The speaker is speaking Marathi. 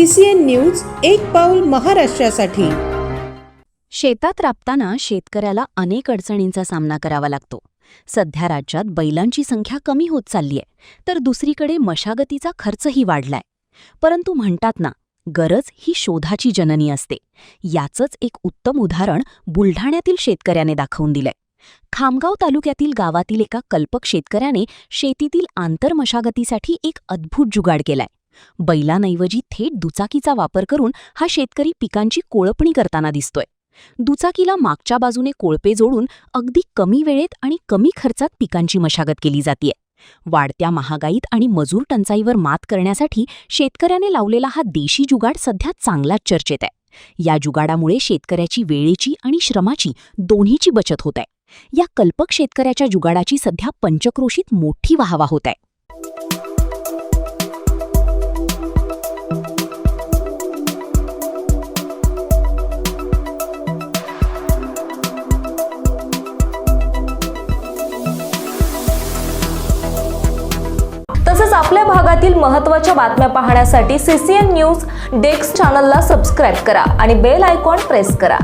CCN न्यूज एक पाऊल महाराष्ट्रासाठी। शेतात राबताना शेतकऱ्याला अनेक अडचणींचा सामना करावा लागतो। सध्या राज्यात बैलांची संख्या कमी होत चाललीय, तर दुसरीकडे मशागतीचा खर्चही वाढलाय। परंतु म्हणतात ना, गरज ही शोधाची जननी असते। याचंच एक उत्तम उदाहरण बुलढाण्यातील शेतकऱ्याने दाखवून दिलंय। खामगाव तालुक्यातील गावातील एका कल्पक शेतकऱ्याने शेतीतील आंतरमशागतीसाठी एक अद्भुत जुगाड केलाय। बैलांऐवजी थेट दुचाकीचा वापर करून हा शेतकरी पिकांची कोळपणी करताना दिसतोय। दुचाकीला मागच्या बाजूने कोळपे जोडून अगदी कमी वेळेत आणि कमी खर्चात पिकांची मशागत केली जातीये। वाढत्या महागाईत आणि मजूर टंचाईवर मात करण्यासाठी शेतकऱ्याने लावलेला हा देशी जुगाड सध्या चांगलाच चर्चेत आहे। या जुगाडामुळे शेतकऱ्याची वेळेची आणि श्रमाची दोन्हीची बचत होत आहे। या कल्पक शेतकऱ्याच्या जुगाडाची सध्या पंचक्रोशीत मोठी वाहवा होत आहे। तसेच आपल्या भागातील महत्त्वाच्या बातम्या पाहण्यासाठी CCN न्यूज डेस्क चॅनलला सबस्क्राइब करा आणि बेल आयकॉन प्रेस करा।